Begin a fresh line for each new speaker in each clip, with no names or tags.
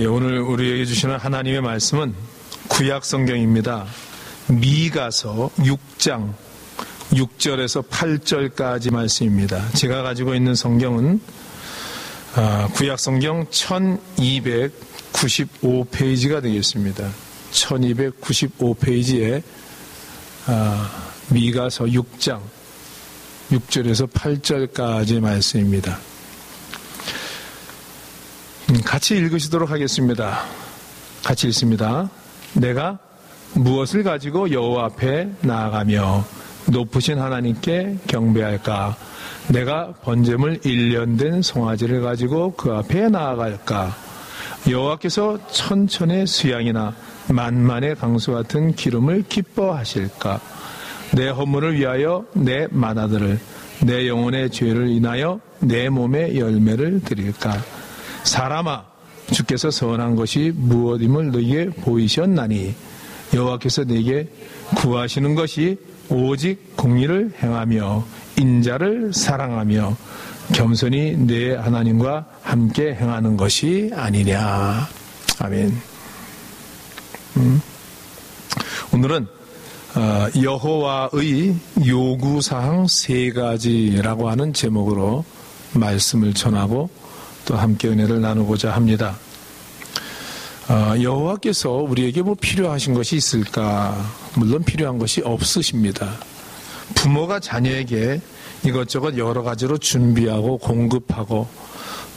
오늘 우리에게 주시는 하나님의 말씀은 구약 성경입니다. 미가서 6장 6절에서 8절까지 말씀입니다. 제가 가지고 있는 성경은 구약 성경 1295페이지가 되겠습니다. 1295페이지에 미가서 6장 6절에서 8절까지 말씀입니다. 같이 읽으시도록 하겠습니다. 같이 읽습니다. 내가 무엇을 가지고 여호와 앞에 나아가며 높으신 하나님께 경배할까? 내가 번제물 1년 된 송아지를 가지고 그 앞에 나아갈까? 여호와께서 천천의 수양이나 만만의 강수 같은 기름을 기뻐하실까? 내 허물을 위하여 내 만아들을, 내 영혼의 죄를 인하여 내 몸의 열매를 드릴까? 사람아, 주께서 선한 것이 무엇임을 너희에게 보이셨나니 여호와께서 네게 구하시는 것이 오직 공의를 행하며 인자를 사랑하며 겸손히 내 하나님과 함께 행하는 것이 아니냐. 아멘. 오늘은 여호와의 요구사항 3가지라고 하는 제목으로 말씀을 전하고 또 함께 은혜를 나누고자 합니다. 여호와께서 우리에게 뭐 필요하신 것이 있을까? 물론 필요한 것이 없으십니다. 부모가 자녀에게 이것저것 여러 가지로 준비하고 공급하고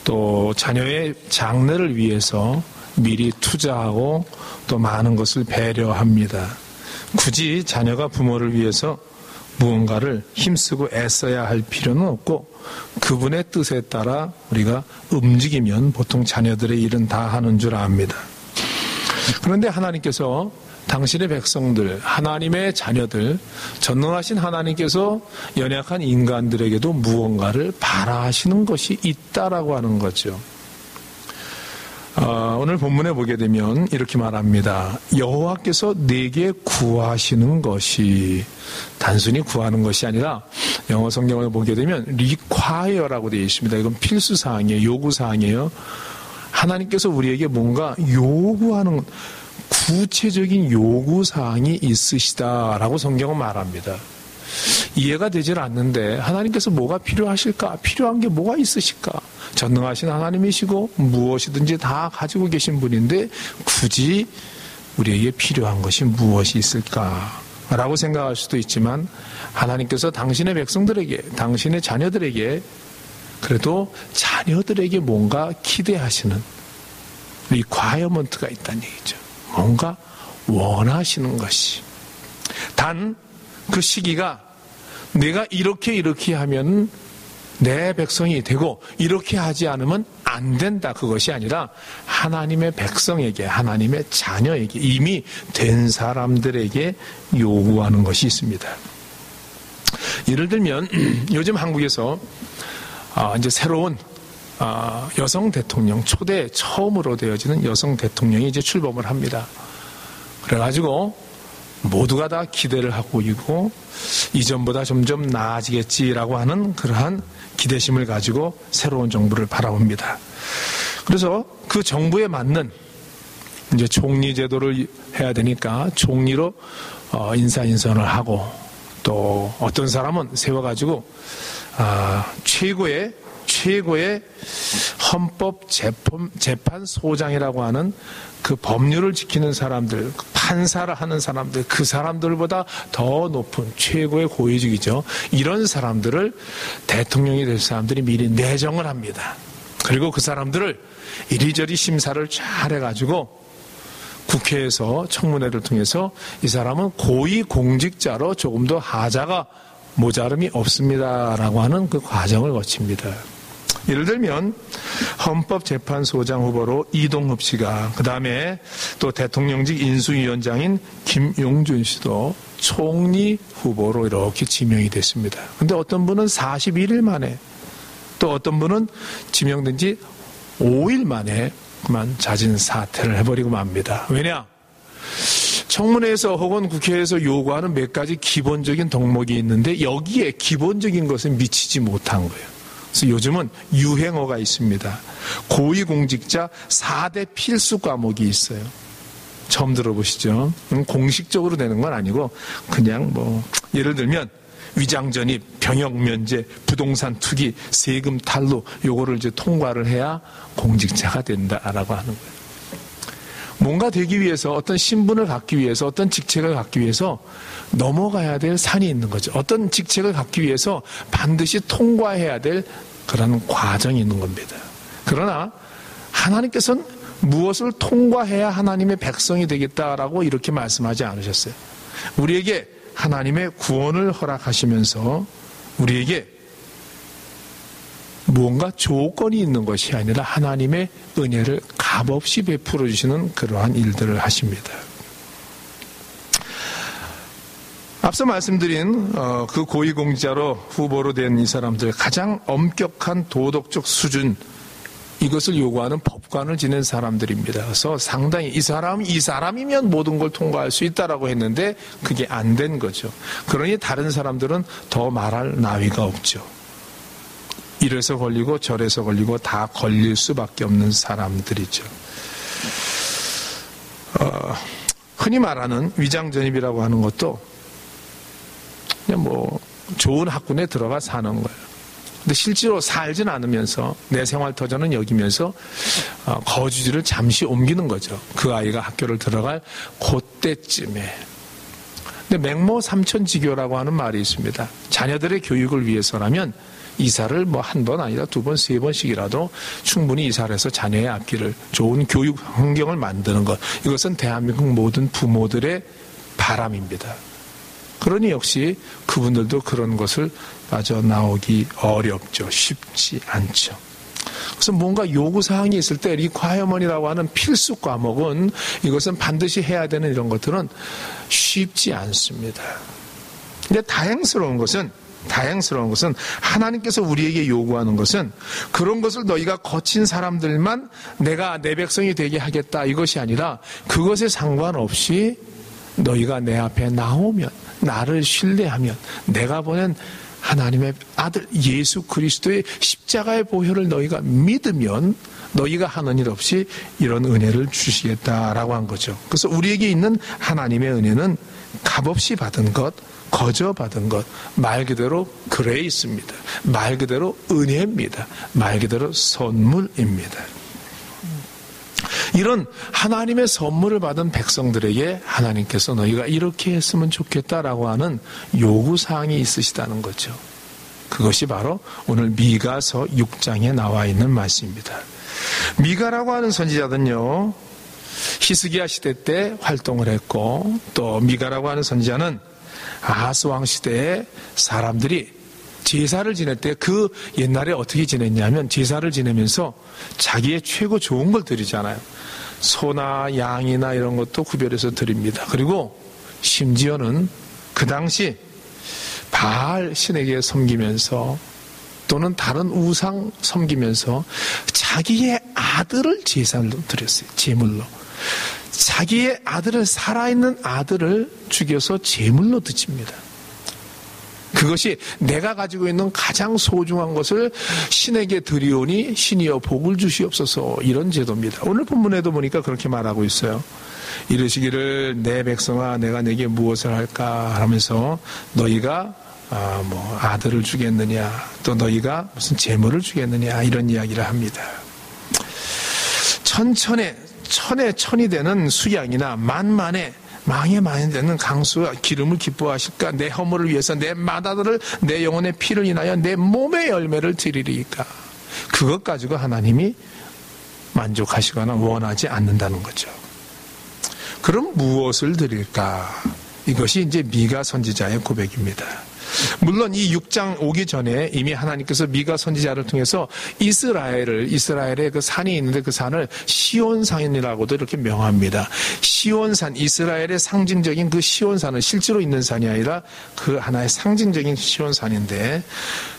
또 자녀의 장래를 위해서 미리 투자하고 또 많은 것을 배려합니다. 굳이 자녀가 부모를 위해서 무언가를 힘쓰고 애써야 할 필요는 없고 그분의 뜻에 따라 우리가 움직이면 보통 자녀들의 일은 다 하는 줄 압니다. 그런데 하나님께서 당신의 백성들, 하나님의 자녀들, 전능하신 하나님께서 연약한 인간들에게도 무언가를 바라시는 것이 있다라고 하는 거죠. 오늘 본문에 보게 되면 이렇게 말합니다. 여호와께서 내게 구하시는 것이 단순히 구하는 것이 아니라 영어 성경을 보게 되면 require라고 되어 있습니다. 이건 필수사항이에요. 요구사항이에요. 하나님께서 우리에게 뭔가 요구하는 구체적인 요구사항이 있으시다라고 성경은 말합니다. 이해가 되질 않는데 하나님께서 뭐가 필요하실까? 필요한 게 뭐가 있으실까? 전능하신 하나님이시고 무엇이든지 다 가지고 계신 분인데 굳이 우리에게 필요한 것이 무엇이 있을까라고 생각할 수도 있지만 하나님께서 당신의 백성들에게, 당신의 자녀들에게 그래도 자녀들에게 뭔가 기대하시는 리콰이어먼트가 있다는 얘기죠. 뭔가 원하시는 것이. 단 그 시기가 내가 이렇게 하면 내 백성이 되고 이렇게 하지 않으면 안 된다. 그것이 아니라 하나님의 백성에게, 하나님의 자녀에게, 이미 된 사람들에게 요구하는 것이 있습니다. 예를 들면 요즘 한국에서 이제 새로운 여성 대통령, 초대 처음으로 되어지는 여성 대통령이 이제 출범을 합니다. 그래가지고 모두가 다 기대를 하고 있고 이전보다 점점 나아지겠지라고 하는 그러한 기대심을 가지고 새로운 정부를 바라봅니다. 그래서 그 정부에 맞는 이제 총리 제도를 해야 되니까 총리로 인사인선을 하고 또 어떤 사람은 세워가지고 최고의 헌법재판소장이라고 하는 그 법률을 지키는 사람들, 판사를 하는 사람들, 그 사람들보다 더 높은 최고의 고위직이죠. 이런 사람들을 대통령이 될 사람들이 미리 내정을 합니다. 그리고 그 사람들을 이리저리 심사를 잘 해가지고 국회에서 청문회를 통해서 이 사람은 고위공직자로 조금 더 하자가 모자름이 없습니다라고 하는 그 과정을 거칩니다. 예를 들면 헌법재판소장 후보로 이동흡 씨가, 그 다음에 또 대통령직 인수위원장인 김용준 씨도 총리 후보로 이렇게 지명이 됐습니다. 그런데 어떤 분은 41일 만에, 또 어떤 분은 지명된 지 5일 만에 그만 자진 사퇴를 해버리고 맙니다. 왜냐? 청문회에서 혹은 국회에서 요구하는 몇 가지 기본적인 덕목이 있는데 여기에 기본적인 것은 미치지 못한 거예요. 그래서 요즘은 유행어가 있습니다. 고위공직자 4대 필수 과목이 있어요. 처음 들어보시죠? 공식적으로 되는 건 아니고 그냥 예를 들면 위장전입, 병역면제, 부동산 투기, 세금 탈루 요거를 이제 통과를 해야 공직자가 된다라고 하는 거예요. 뭔가 되기 위해서 어떤 신분을 갖기 위해서 어떤 직책을 갖기 위해서 넘어가야 될 산이 있는 거죠. 어떤 직책을 갖기 위해서 반드시 통과해야 될 그런 과정이 있는 겁니다. 그러나 하나님께서는 무엇을 통과해야 하나님의 백성이 되겠다라고 이렇게 말씀하지 않으셨어요. 우리에게 하나님의 구원을 허락하시면서 우리에게 무언가 조건이 있는 것이 아니라 하나님의 은혜를 값없이 베풀어 주시는 그러한 일들을 하십니다. 앞서 말씀드린 그 고위공직자로 후보로 된 이 사람들 가장 엄격한 도덕적 수준 이것을 요구하는 법관을 지낸 사람들입니다. 그래서 상당히 이 사람이면 모든 걸 통과할 수 있다라고 했는데 그게 안 된 거죠. 그러니 다른 사람들은 더 말할 나위가 없죠. 이래서 걸리고 저래서 걸리고 다 걸릴 수밖에 없는 사람들이죠. 흔히 말하는 위장전입이라고 하는 것도 그냥 좋은 학군에 들어가 사는 거예요. 근데 실제로 살진 않으면서 내 생활터전은 여기면서 거주지를 잠시 옮기는 거죠. 그 아이가 학교를 들어갈 그때쯤에. 근데 맹모삼천지교라고 하는 말이 있습니다. 자녀들의 교육을 위해서라면 이사를 한 번 아니라 두 번, 세 번씩이라도 충분히 이사를 해서 자녀의 앞길을 좋은 교육 환경을 만드는 것. 이것은 대한민국 모든 부모들의 바람입니다. 그러니 역시 그분들도 그런 것을 빠져나오기 어렵죠. 쉽지 않죠. 그래서 뭔가 요구사항이 있을 때 리콰이어먼이라고 하는 필수 과목은 이것은 반드시 해야 되는 이런 것들은 쉽지 않습니다. 근데 다행스러운 것은 하나님께서 우리에게 요구하는 것은 그런 것을 너희가 거친 사람들만 내가 내 백성이 되게 하겠다 이것이 아니라 그것에 상관없이 너희가 내 앞에 나오면 나를 신뢰하면 내가 보낸 하나님의 아들 예수 그리스도의 십자가의 보혈을 너희가 믿으면 너희가 하는 일 없이 이런 은혜를 주시겠다라고 한 거죠. 그래서 우리에게 있는 하나님의 은혜는 값없이 받은 것, 거저 받은 것, 말 그대로 그레이스입니다. 말 그대로 은혜입니다. 말 그대로 선물입니다. 이런 하나님의 선물을 받은 백성들에게 하나님께서 너희가 이렇게 했으면 좋겠다라고 하는 요구사항이 있으시다는 거죠. 그것이 바로 오늘 미가서 6장에 나와 있는 말씀입니다. 미가라고 하는 선지자는요, 히스기야 시대 때 활동을 했고 또 미가라고 하는 선지자는 아하스 왕 시대에 사람들이 제사를 지낼 때 그 옛날에 어떻게 지냈냐면 제사를 지내면서 자기의 최고 좋은 걸 드리잖아요. 소나 양이나 이런 것도 구별해서 드립니다. 그리고 심지어는 그 당시 바알 신에게 섬기면서 또는 다른 우상 섬기면서 자기의 아들을 제사로 드렸어요. 제물로. 자기의 아들을 살아있는 아들을 죽여서 제물로 드립니다. 그것이 내가 가지고 있는 가장 소중한 것을 신에게 드리오니 신이여 복을 주시옵소서 이런 제도입니다. 오늘 본문에도 보니까 그렇게 말하고 있어요. 이르시기를 내 백성아 내가 내게 무엇을 할까 하면서 너희가 아들을 주겠느냐 또 너희가 무슨 제물을 주겠느냐 이런 이야기를 합니다. 천이 되는 수양이나 만에 되는 강수와 기름을 기뻐하실까? 내 허물을 위해서 내 맏아들을 내 영혼의 피를 인하여 내 몸의 열매를 드리리까? 그것 가지고 하나님이 만족하시거나 원하지 않는다는 거죠. 그럼 무엇을 드릴까? 이것이 이제 미가 선지자의 고백입니다. 물론 이 6장 오기 전에 이미 하나님께서 미가 선지자를 통해서 이스라엘의 그 산이 있는데 그 산을 시온산이라고도 이렇게 명합니다. 시온산, 이스라엘의 상징적인 그 시온산은 실제로 있는 산이 아니라 그 하나의 상징적인 시온산인데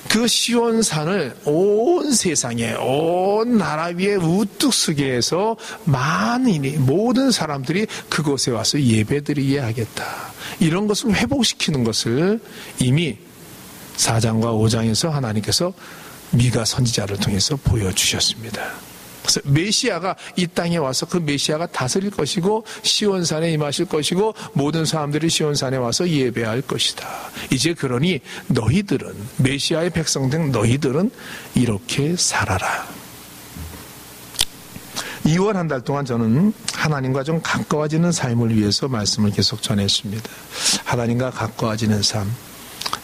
그 시온산을 온 세상에 온 나라 위에 우뚝 서게 해서 모든 사람들이 그곳에 와서 예배드리게 하겠다. 이런 것을 회복시키는 것을 이미 4장과 5장에서 하나님께서 미가 선지자를 통해서 보여주셨습니다. 그래서 메시아가 이 땅에 와서 그 메시아가 다스릴 것이고 시온산에 임하실 것이고 모든 사람들이 시온산에 와서 예배할 것이다. 이제 그러니 너희들은, 메시아의 백성된 너희들은 이렇게 살아라. 2월 한 달 동안 저는 하나님과 좀 가까워지는 삶을 위해서 말씀을 계속 전했습니다. 하나님과 가까워지는 삶.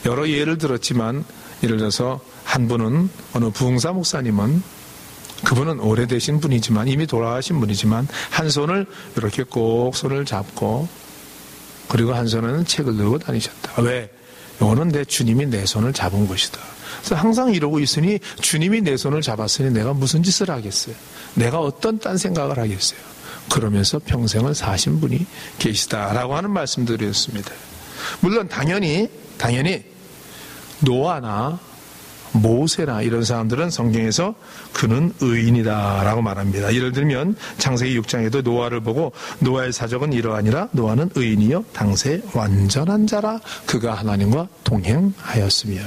여러 예를 들었지만, 예를 들어서 한 분은, 어느 부흥사 목사님은, 그분은 오래되신 분이지만, 이미 돌아가신 분이지만, 한 손을 이렇게 꼭 손을 잡고, 그리고 한 손에는 책을 들고 다니셨다. 왜? 이거는 내 주님이 내 손을 잡은 것이다. 그래서 항상 이러고 있으니 주님이 내 손을 잡았으니 내가 무슨 짓을 하겠어요? 내가 어떤 딴 생각을 하겠어요? 그러면서 평생을 사신 분이 계시다라고 하는 말씀드렸습니다. 물론 당연히 노아나 모세나 이런 사람들은 성경에서 그는 의인이다라고 말합니다. 예를 들면 창세기 6장에도 노아를 보고 노아의 사적은 이러하니라 노아는 의인이요 당세 완전한 자라 그가 하나님과 동행하였으며.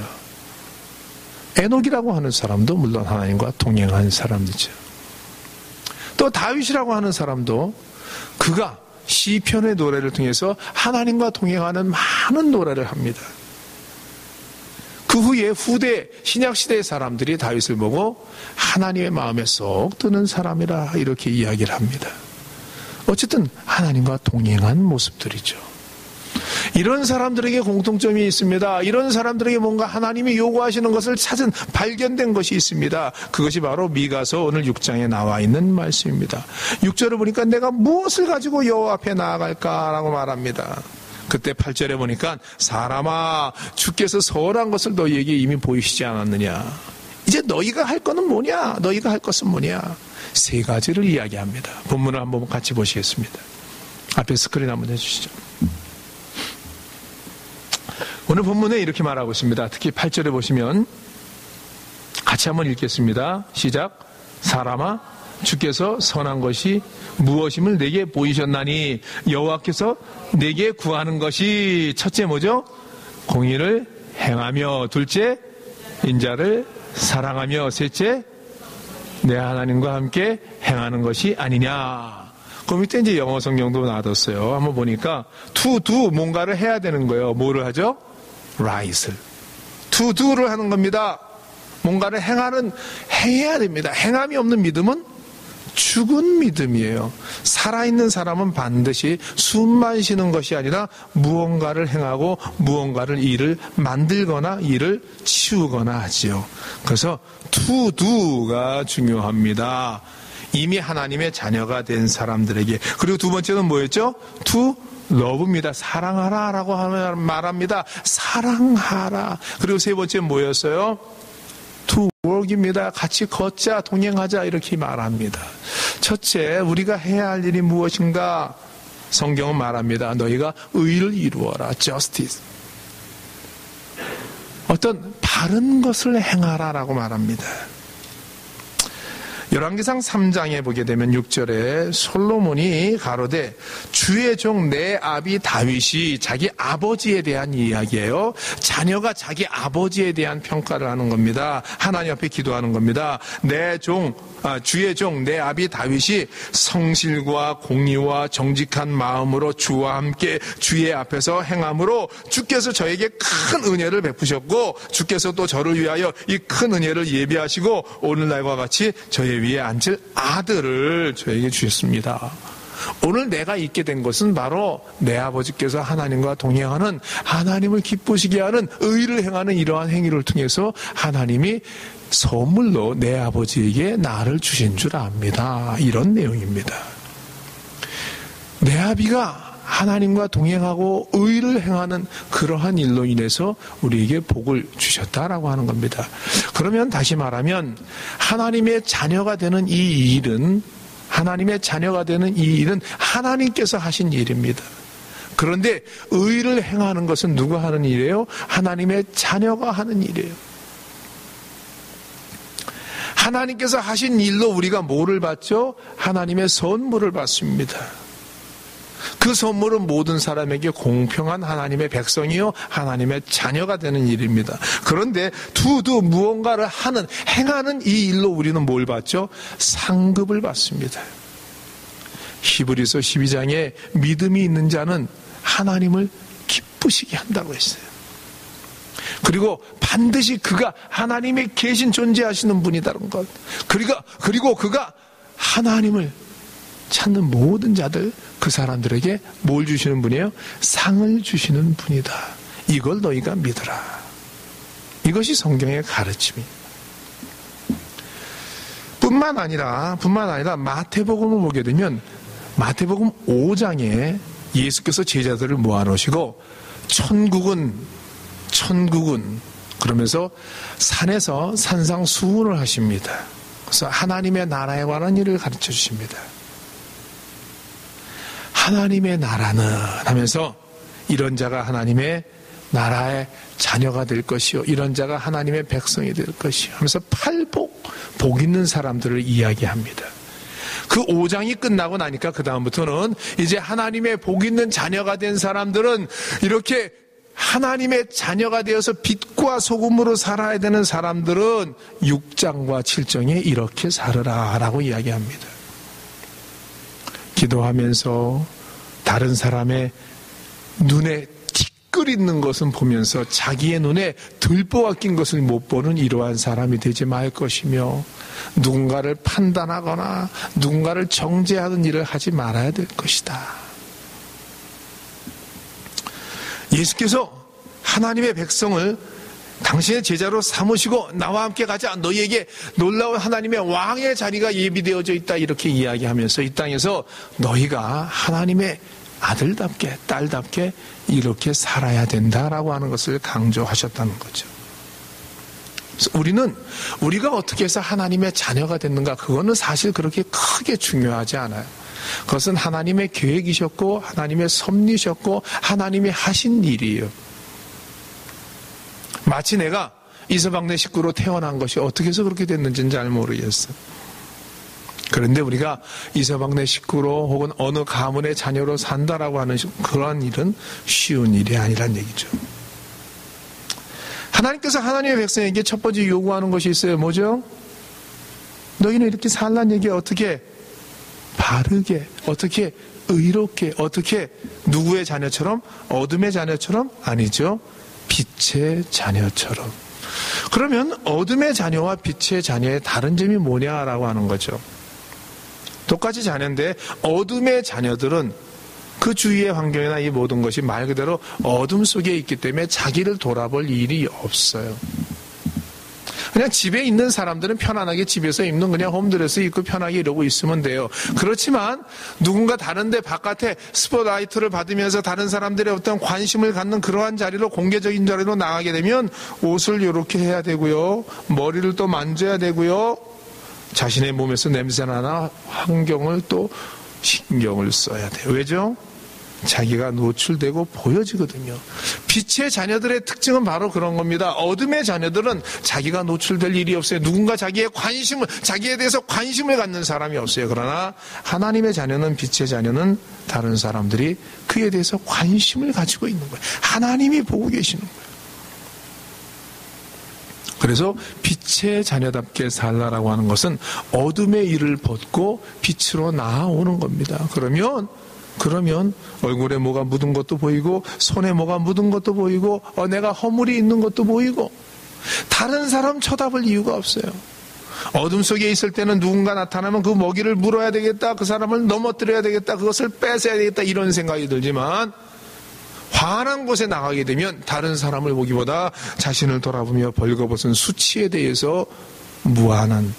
에녹이라고 하는 사람도 물론 하나님과 동행한 사람이죠. 또 다윗이라고 하는 사람도 그가 시편의 노래를 통해서 하나님과 동행하는 많은 노래를 합니다. 그 후에 후대 신약시대의 사람들이 다윗을 보고 하나님의 마음에 쏙 드는 사람이라 이렇게 이야기를 합니다. 어쨌든 하나님과 동행한 모습들이죠. 이런 사람들에게 공통점이 있습니다. 이런 사람들에게 뭔가 하나님이 요구하시는 것을 찾은 발견된 것이 있습니다. 그것이 바로 미가서 오늘 6장에 나와 있는 말씀입니다. 6절을 보니까 내가 무엇을 가지고 여호와 앞에 나아갈까라고 말합니다. 그때 8절에 보니까 사람아 주께서 선한 것을 너희에게 이미 보이시지 않았느냐. 이제 너희가 할 것은 뭐냐? 너희가 할 것은 뭐냐? 세 가지를 이야기합니다. 본문을 한번 같이 보시겠습니다. 앞에 스크린 한번 해주시죠. 오늘 본문에 이렇게 말하고 있습니다. 특히 8절에 보시면 같이 한번 읽겠습니다. 시작. 사람아 주께서 선한 것이 무엇임을 내게 보이셨나니 여호와께서 내게 구하는 것이 첫째 뭐죠? 공의를 행하며 둘째 인자를 사랑하며 셋째 내 하나님과 함께 행하는 것이 아니냐. 그 밑에 이제 영어 성경도 놔뒀어요. 한번 보니까 to do 뭔가를 해야 되는 거예요. 뭐를 하죠? right을. to do를 하는 겁니다. 뭔가를 행해야 됩니다. 행함이 없는 믿음은 죽은 믿음이에요. 살아있는 사람은 반드시 숨만 쉬는 것이 아니라 무언가를 행하고 무언가를 일을 만들거나 일을 치우거나 하지요. 그래서 to do가 중요합니다. 이미 하나님의 자녀가 된 사람들에게. 그리고 두 번째는 뭐였죠? to love입니다. 사랑하라 라고 말합니다. 사랑하라. 그리고 세 번째는 뭐였어요? to work입니다. 같이 걷자, 동행하자 이렇게 말합니다. 첫째, 우리가 해야 할 일이 무엇인가? 성경은 말합니다. 너희가 의를 이루어라. justice. 어떤 바른 것을 행하라라고 말합니다. 열왕기상 3장에 보게 되면 6절에 솔로몬이 가로되 주의 종 내 아비 다윗이 자기 아버지에 대한 이야기예요. 자녀가 자기 아버지에 대한 평가를 하는 겁니다. 하나님 앞에 기도하는 겁니다. 주의 종 내 아비 다윗이 성실과 공의와 정직한 마음으로 주와 함께 주의 앞에서 행함으로 주께서 저에게 큰 은혜를 베푸셨고 주께서 또 저를 위하여 이 큰 은혜를 예비하시고 오늘날과 같이 저의 위에 앉을 아들을 저에게 주셨습니다. 오늘 내가 있게 된 것은 바로 내 아버지께서 하나님과 동행하는 하나님을 기쁘시게 하는 의를 행하는 이러한 행위를 통해서 하나님이 선물로 내 아버지에게 나를 주신 줄 압니다. 이런 내용입니다. 내 아비가 하나님과 동행하고 의를 행하는 그러한 일로 인해서 우리에게 복을 주셨다라고 하는 겁니다. 그러면 다시 말하면 하나님의 자녀가 되는 이 일은 하나님께서 하신 일입니다. 그런데 의를 행하는 것은 누가 하는 일이에요? 하나님의 자녀가 하는 일이에요. 하나님께서 하신 일로 우리가 뭐를 받죠? 하나님의 선물을 받습니다. 그 선물은 모든 사람에게 공평한 하나님의 백성이요 하나님의 자녀가 되는 일입니다. 그런데 두두 무언가를 행하는 이 일로 우리는 뭘 받죠? 상급을 받습니다. 히브리서 12장에 믿음이 있는 자는 하나님을 기쁘시게 한다고 했어요. 그리고 반드시 그가 하나님의 계신 존재하시는 분이다는 것. 그리고 그가 하나님을 찾는 모든 자들, 그 사람들에게 뭘 주시는 분이에요? 상을 주시는 분이다. 이걸 너희가 믿어라. 이것이 성경의 가르침입니다. 뿐만 아니라 마태복음을 보게 되면 마태복음 5장에 예수께서 제자들을 모아놓으시고 천국은 그러면서 산에서 산상수훈을 하십니다. 그래서 하나님의 나라에 관한 일을 가르쳐 주십니다. 하나님의 나라는 하면서 이런 자가 하나님의 나라의 자녀가 될 것이요 이런 자가 하나님의 백성이 될 것이요 하면서 복 있는 사람들을 이야기합니다. 그 5장이 끝나고 나니까 그 다음부터는 이제 하나님의 복 있는 자녀가 된 사람들은 이렇게 하나님의 자녀가 되어서 빛과 소금으로 살아야 되는 사람들은 6장과 7장에 이렇게 살으라 라고 이야기합니다. 기도하면서 다른 사람의 눈에 티끌 있는 것은 보면서 자기의 눈에 들보가 낀 것을 못 보는 이러한 사람이 되지 말 것이며 누군가를 판단하거나 누군가를 정죄하는 일을 하지 말아야 될 것이다. 예수께서 하나님의 백성을 당신의 제자로 삼으시고 나와 함께 가자. 너희에게 놀라운 하나님의 왕의 자리가 예비되어져 있다. 이렇게 이야기하면서 이 땅에서 너희가 하나님의 아들답게 딸답게 이렇게 살아야 된다라고 하는 것을 강조하셨다는 거죠. 그래서 우리가 어떻게 해서 하나님의 자녀가 됐는가 그거는 사실 그렇게 크게 중요하지 않아요. 그것은 하나님의 계획이셨고 하나님의 섭리셨고 하나님이 하신 일이에요. 마치 내가 이서방네 식구로 태어난 것이 어떻게 해서 그렇게 됐는지는 잘 모르겠어요. 그런데 우리가 이서방네 식구로 혹은 어느 가문의 자녀로 산다라고 하는 그런 일은 쉬운 일이 아니란 얘기죠. 하나님께서 하나님의 백성에게 첫 번째 요구하는 것이 있어요. 뭐죠? 너희는 이렇게 살란 얘기에 어떻게 바르게, 어떻게 의롭게, 어떻게 누구의 자녀처럼? 어둠의 자녀처럼? 아니죠. 빛의 자녀처럼. 그러면 어둠의 자녀와 빛의 자녀의 다른 점이 뭐냐라고 하는 거죠. 똑같이 자녀인데 어둠의 자녀들은 그 주위의 환경이나 이 모든 것이 말 그대로 어둠 속에 있기 때문에 자기를 돌아볼 일이 없어요. 그냥 집에 있는 사람들은 편안하게 집에서 입는 그냥 홈드레스 입고 편하게 이러고 있으면 돼요. 그렇지만 누군가 다른데 바깥에 스포트라이트를 받으면서 다른 사람들의 어떤 관심을 갖는 그러한 자리로 공개적인 자리로 나가게 되면 옷을 이렇게 해야 되고요. 머리를 또 만져야 되고요. 자신의 몸에서 냄새나나 환경을 또 신경을 써야 돼요. 왜죠? 자기가 노출되고 보여지거든요. 빛의 자녀들의 특징은 바로 그런 겁니다. 어둠의 자녀들은 자기가 노출될 일이 없어요. 누군가 자기에 대해서 관심을 갖는 사람이 없어요. 그러나 하나님의 자녀는, 빛의 자녀는 다른 사람들이 그에 대해서 관심을 가지고 있는 거예요. 하나님이 보고 계시는 거예요. 그래서 빛의 자녀답게 살라라고 하는 것은 어둠의 일을 벗고 빛으로 나아오는 겁니다. 그러면 얼굴에 뭐가 묻은 것도 보이고 손에 뭐가 묻은 것도 보이고 내가 허물이 있는 것도 보이고 다른 사람 쳐다볼 이유가 없어요. 어둠 속에 있을 때는 누군가 나타나면 그 먹이를 물어야 되겠다, 그 사람을 넘어뜨려야 되겠다, 그것을 뺏어야 되겠다 이런 생각이 들지만 환한 곳에 나가게 되면 다른 사람을 보기보다 자신을 돌아보며 벌거벗은 수치에 대해서 무한한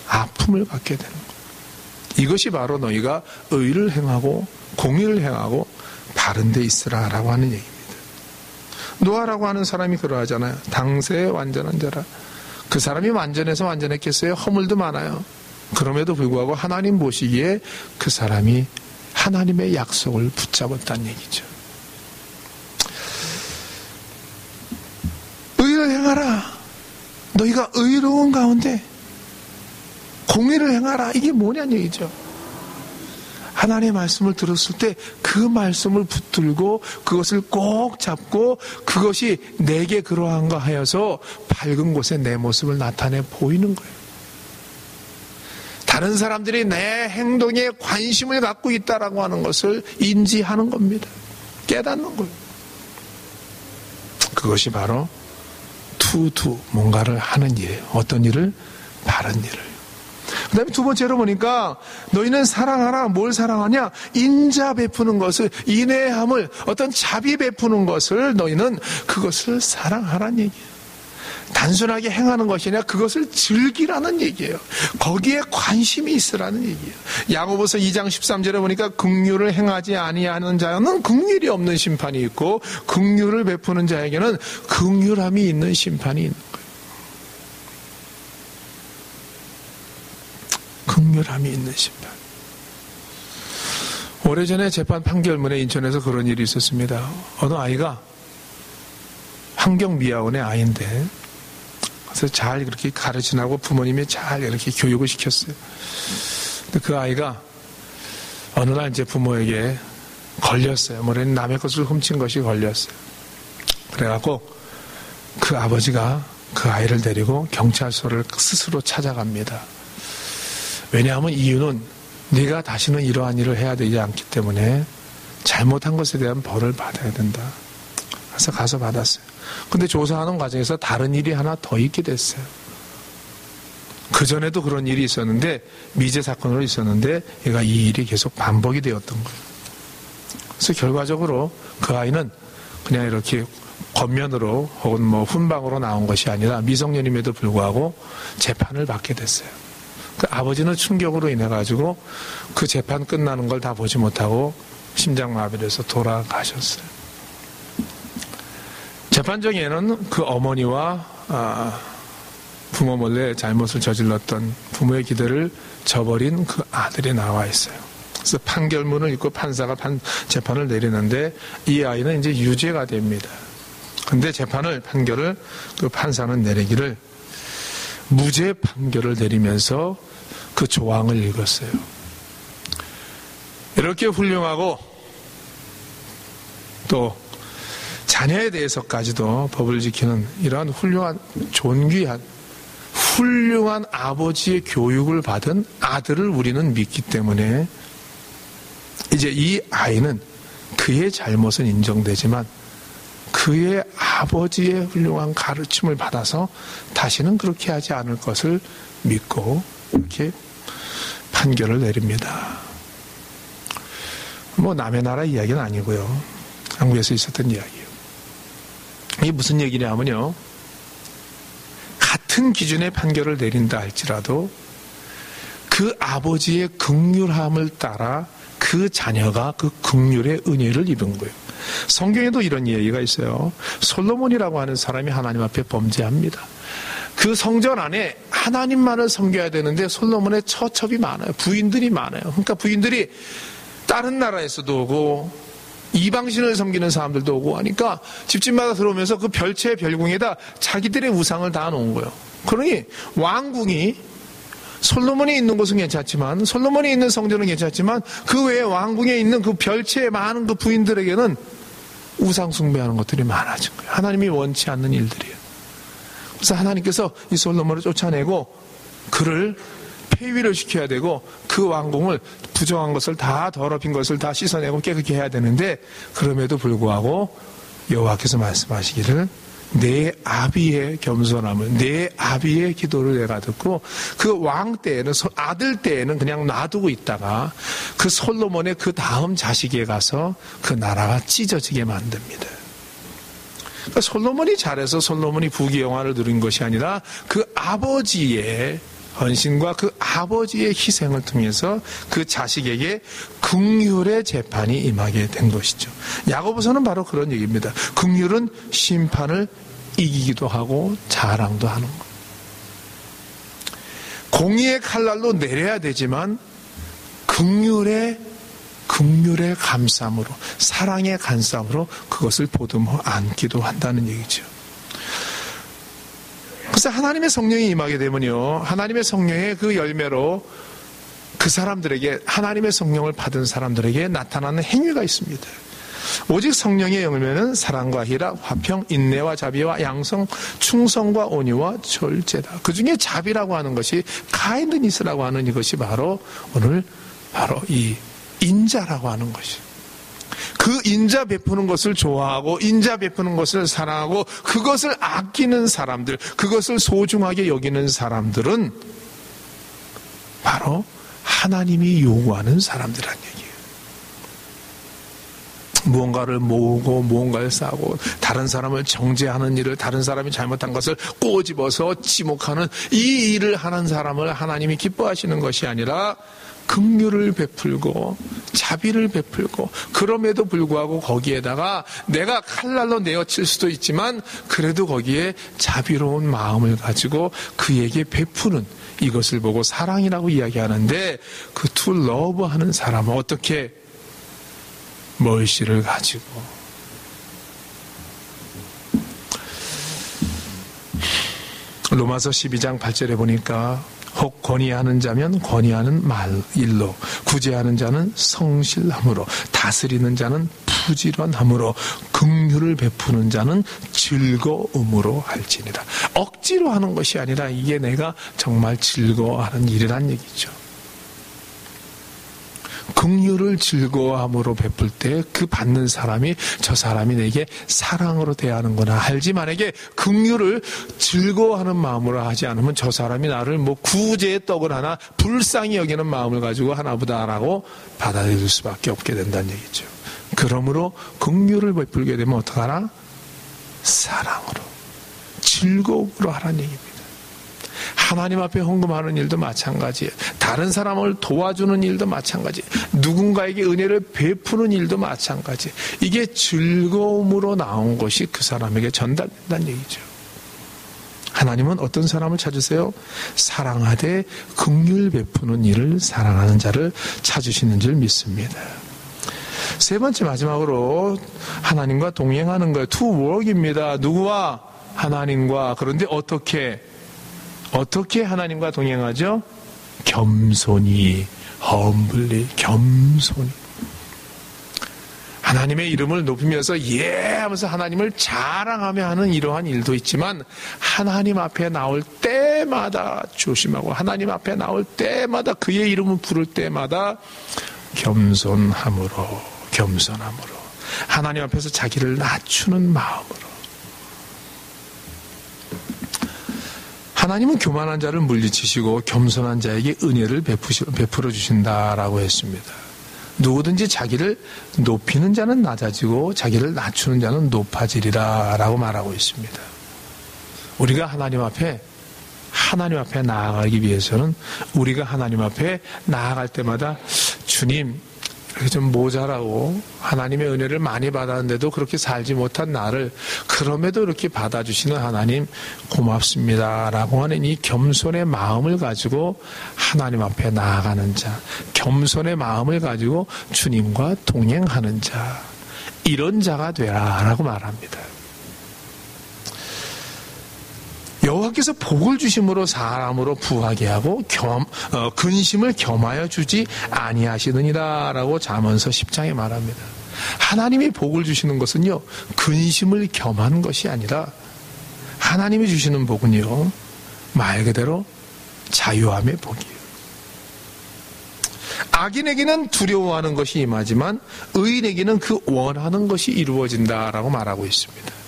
아픔을 갖게 되는 거예요. 이것이 바로 너희가 의를 행하고 공의를 행하고 바른 데 있으라라고 하는 얘기입니다. 노아라고 하는 사람이 그러하잖아요. 당세의 완전한 자라. 그 사람이 완전해서 완전했겠어요? 허물도 많아요. 그럼에도 불구하고 하나님 보시기에 그 사람이 하나님의 약속을 붙잡았다는 얘기죠. 의를 행하라. 너희가 의로운 가운데 공의를 행하라. 이게 뭐냐는 얘기죠. 하나님의 말씀을 들었을 때 그 말씀을 붙들고 그것을 꼭 잡고 그것이 내게 그러한가 하여서 밝은 곳에 내 모습을 나타내 보이는 거예요. 다른 사람들이 내 행동에 관심을 갖고 있다라고 하는 것을 인지하는 겁니다. 깨닫는 거예요. 그것이 바로 뭔가를 하는 일이에요. 어떤 일을? 바른 일을. 그 다음에 두 번째로 보니까 너희는 사랑하라. 뭘 사랑하냐? 인자 베푸는 것을, 인애함을, 어떤 자비 베푸는 것을 너희는 그것을 사랑하라는 얘기예요. 단순하게 행하는 것이 아니라 그것을 즐기라는 얘기예요. 거기에 관심이 있으라는 얘기예요. 야고보서 2장 13절에 보니까 긍휼을 행하지 아니하는 자는 긍휼이 없는 심판이 있고 긍휼을 베푸는 자에게는 긍휼함이 있는 심판이 있는 거예요. 긍휼함이 있는 심판. 오래전에 재판 판결문에 인천에서 그런 일이 있었습니다. 어느 아이가 환경미화원의 아이인데 그래서 잘 그렇게 가르치라고 부모님이 잘 이렇게 교육을 시켰어요. 근데 그 아이가 어느 날 이제 부모에게 걸렸어요. 뭐냐면 남의 것을 훔친 것이 걸렸어요. 그래갖고 그 아버지가 그 아이를 데리고 경찰서를 스스로 찾아갑니다. 왜냐하면 이유는 네가 다시는 이러한 일을 해야 되지 않기 때문에 잘못한 것에 대한 벌을 받아야 된다. 그래서 가서 받았어요. 근데 조사하는 과정에서 다른 일이 하나 더 있게 됐어요. 그전에도 그런 일이 있었는데 미제 사건으로 있었는데 얘가 이 일이 계속 반복이 되었던 거예요. 그래서 결과적으로 그 아이는 그냥 이렇게 겉면으로 혹은 뭐 훈방으로 나온 것이 아니라 미성년임에도 불구하고 재판을 받게 됐어요. 그 아버지는 충격으로 인해 가지고 그 재판 끝나는 걸 다 보지 못하고 심장마비를 해서 돌아가셨어요. 재판정에는 그 어머니와 부모 몰래 잘못을 저질렀던 부모의 기대를 저버린 그 아들이 나와 있어요. 그래서 판결문을 읽고 판사가 재판을 내리는데 이 아이는 이제 유죄가 됩니다. 근데 판결을 그 판사는 내리기를 무죄 판결을 내리면서 그 조항을 읽었어요. 이렇게 훌륭하고 또 자녀에 대해서까지도 법을 지키는 이러한 훌륭한 존귀한 훌륭한 아버지의 교육을 받은 아들을 우리는 믿기 때문에 이제 이 아이는 그의 잘못은 인정되지만 그의 아버지의 훌륭한 가르침을 받아서 다시는 그렇게 하지 않을 것을 믿고 이렇게 판결을 내립니다. 뭐 남의 나라 이야기는 아니고요. 한국에서 있었던 이야기예요. 이게 무슨 얘기냐면요. 같은 기준의 판결을 내린다 할지라도 그 아버지의 긍휼함을 따라 그 자녀가 그 긍휼의 은혜를 입은 거예요. 성경에도 이런 얘기가 있어요. 솔로몬이라고 하는 사람이 하나님 앞에 범죄합니다. 그 성전 안에 하나님만을 섬겨야 되는데 솔로몬의 처첩이 많아요. 부인들이 많아요. 그러니까 부인들이 다른 나라에서도 오고 이방신을 섬기는 사람들도 오고 하니까 집집마다 들어오면서 그 별채 별궁에다 자기들의 우상을 다 놓은 거예요. 그러니 왕궁이 솔로몬이 있는 곳은 괜찮지만 솔로몬이 있는 성전은 괜찮지만 그 외에 왕궁에 있는 그 별채의 많은 그 부인들에게는 우상 숭배하는 것들이 많아진 거예요. 하나님이 원치 않는 일들이에요. 그래서 하나님께서 이 솔로몬을 쫓아내고 그를 폐위를 시켜야 되고 그 왕궁을 부정한 것을 다 더럽힌 것을 다 씻어내고 깨끗게 해야 되는데 그럼에도 불구하고 여호와께서 말씀하시기를 내 아비의 겸손함을 내 아비의 기도를 내가 듣고 그 왕 때에는 아들 때에는 그냥 놔두고 있다가 그 솔로몬의 그 다음 자식에 가서 그 나라가 찢어지게 만듭니다. 그러니까 솔로몬이 잘해서 솔로몬이 부귀영화를 누린 것이 아니라 그 아버지의 헌신과 그 아버지의 희생을 통해서 그 자식에게 긍휼의 재판이 임하게 된 것이죠. 야고보서는 바로 그런 얘기입니다. 긍휼은 심판을 이기기도 하고 자랑도 하는 것. 공의의 칼날로 내려야 되지만 긍휼의 감싸움으로 사랑의 감싸움으로 그것을 보듬어 안기도 한다는 얘기죠. 그래서 하나님의 성령이 임하게 되면요, 하나님의 성령의 그 열매로 그 사람들에게, 하나님의 성령을 받은 사람들에게 나타나는 행위가 있습니다. 오직 성령의 영이면은 사랑과 희락, 화평, 인내와 자비와 양성, 충성과 온유와 절제다. 그 중에 자비라고 하는 것이, 카인드니스라고 하는 이것이 바로 오늘 바로 이 인자라고 하는 것이. 그 인자 베푸는 것을 좋아하고 인자 베푸는 것을 사랑하고 그것을 아끼는 사람들, 그것을 소중하게 여기는 사람들은 바로 하나님이 요구하는 사람들이란 얘기예요. 무언가를 모으고 무언가를 싸고 다른 사람을 정죄하는 일을, 다른 사람이 잘못한 것을 꼬집어서 지목하는 이 일을 하는 사람을 하나님이 기뻐하시는 것이 아니라 긍휼을 베풀고 자비를 베풀고, 그럼에도 불구하고 거기에다가 내가 칼날로 내어칠 수도 있지만 그래도 거기에 자비로운 마음을 가지고 그에게 베푸는, 이것을 보고 사랑이라고 이야기하는데, 그 to love 하는 사람은 어떻게 멀씨를 가지고 로마서 12장 8절에 보니까 혹 권위하는 자면 권위하는 일로, 구제하는 자는 성실함으로, 다스리는 자는 부지런함으로, 긍휼을 베푸는 자는 즐거움으로 할지니라. 억지로 하는 것이 아니라 이게 내가 정말 즐거워하는 일이란 얘기죠. 긍휼을 즐거워함으로 베풀 때 그 받는 사람이, 저 사람이 내게 사랑으로 대하는구나 알지, 만약에 긍휼을 즐거워하는 마음으로 하지 않으면 저 사람이 나를 뭐 구제의 떡을 하나 불쌍히 여기는 마음을 가지고 하나보다라고 받아들일 수밖에 없게 된다는 얘기죠. 그러므로 긍휼을 베풀게 되면 어떡하나? 사랑으로, 즐거움으로 하라는 얘기입니다. 하나님 앞에 헌금하는 일도 마찬가지예요. 다른 사람을 도와주는 일도 마찬가지, 누군가에게 은혜를 베푸는 일도 마찬가지. 이게 즐거움으로 나온 것이 그 사람에게 전달된다는 얘기죠. 하나님은 어떤 사람을 찾으세요? 사랑하되 긍휼 베푸는 일을 사랑하는 자를 찾으시는 줄 믿습니다. 세 번째, 마지막으로 하나님과 동행하는 거예요. to work입니다. 누구와? 하나님과. 그런데 어떻게 하나님과 동행하죠? 겸손히, humbly, 겸손히. 하나님의 이름을 높이면서 예 하면서 하나님을 자랑하며 하는 이러한 일도 있지만, 하나님 앞에 나올 때마다 조심하고, 하나님 앞에 나올 때마다 그의 이름을 부를 때마다 겸손함으로, 하나님 앞에서 자기를 낮추는 마음으로. 하나님은 교만한 자를 물리치시고 겸손한 자에게 은혜를 베풀어 주신다라고 했습니다. 누구든지 자기를 높이는 자는 낮아지고 자기를 낮추는 자는 높아지리라 라고 말하고 있습니다. 우리가 하나님 앞에 나아가기 위해서는, 우리가 하나님 앞에 나아갈 때마다 주님, 이렇게 좀 모자라고 하나님의 은혜를 많이 받았는데도 그렇게 살지 못한 나를 그럼에도 이렇게 받아주시는 하나님 고맙습니다 라고 하는 이 겸손의 마음을 가지고 하나님 앞에 나아가는 자, 겸손의 마음을 가지고 주님과 동행하는 자, 이런 자가 되라 라고 말합니다. 여호와께서 복을 주심으로 사람으로 부하게 하고 근심을 겸하여 주지 아니하시느니라 라고 잠언서 10장에 말합니다. 하나님이 복을 주시는 것은요, 근심을 겸하는 것이 아니라 하나님이 주시는 복은요, 말 그대로 자유함의 복이에요. 악인에게는 두려워하는 것이 임하지만 의인에게는 그 원하는 것이 이루어진다라고 말하고 있습니다.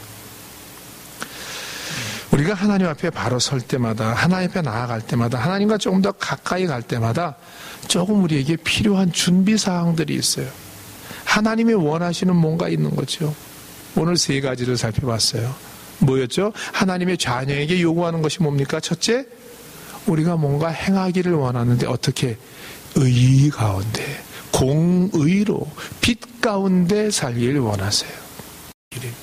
우리가 하나님 앞에 바로 설 때마다, 하나님 앞에 나아갈 때마다, 하나님과 조금 더 가까이 갈 때마다 조금 우리에게 필요한 준비사항들이 있어요. 하나님이 원하시는 뭔가 있는 거죠. 오늘 세 가지를 살펴봤어요. 뭐였죠? 하나님의 자녀에게 요구하는 것이 뭡니까? 첫째, 우리가 뭔가 행하기를 원하는데 어떻게? 의 가운데, 공의로, 빛 가운데 살기를 원하세요. 일입니다.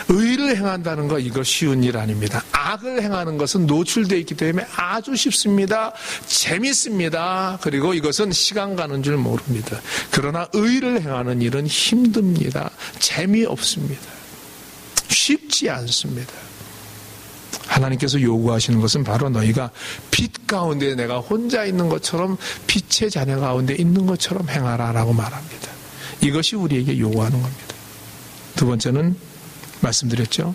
의를 행한다는 거, 이거 쉬운 일 아닙니다. 악을 행하는 것은 노출되어 있기 때문에 아주 쉽습니다. 재밌습니다. 그리고 이것은 시간 가는 줄 모릅니다. 그러나 의를 행하는 일은 힘듭니다. 재미없습니다. 쉽지 않습니다. 하나님께서 요구하시는 것은 바로 너희가 빛 가운데 내가 혼자 있는 것처럼 빛의 자녀 가운데 있는 것처럼 행하라라고 말합니다. 이것이 우리에게 요구하는 겁니다. 두 번째는 말씀드렸죠.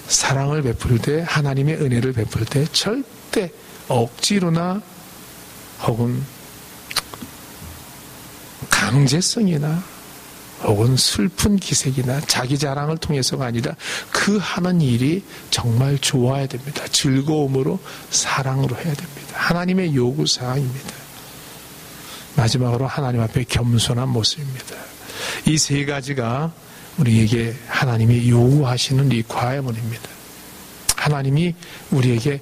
사랑을 베풀 때, 하나님의 은혜를 베풀 때 절대 억지로나 혹은 강제성이나 혹은 슬픈 기색이나 자기 자랑을 통해서가 아니라 그 하는 일이 정말 좋아야 됩니다. 즐거움으로 사랑으로 해야 됩니다. 하나님의 요구사항입니다. 마지막으로 하나님 앞에 겸손한 모습입니다. 이 세 가지가 우리에게 하나님이 요구하시는 이 과외문입니다. 하나님이 우리에게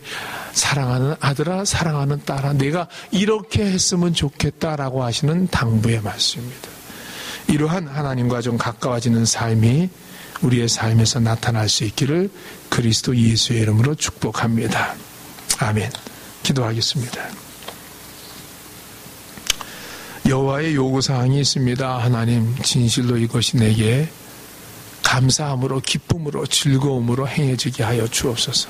사랑하는 아들아, 사랑하는 딸아, 내가 이렇게 했으면 좋겠다라고 하시는 당부의 말씀입니다. 이러한 하나님과 좀 가까워지는 삶이 우리의 삶에서 나타날 수 있기를 그리스도 예수의 이름으로 축복합니다. 아멘. 기도하겠습니다. 여호와의 요구사항이 있습니다. 하나님, 진실로 이것이 내게 감사함으로, 기쁨으로, 즐거움으로 행해지게 하여 주옵소서.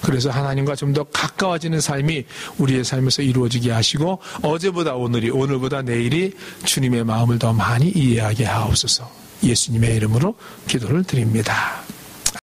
그래서 하나님과 좀 더 가까워지는 삶이 우리의 삶에서 이루어지게 하시고 어제보다 오늘이, 오늘보다 내일이 주님의 마음을 더 많이 이해하게 하옵소서. 예수님의 이름으로 기도를 드립니다.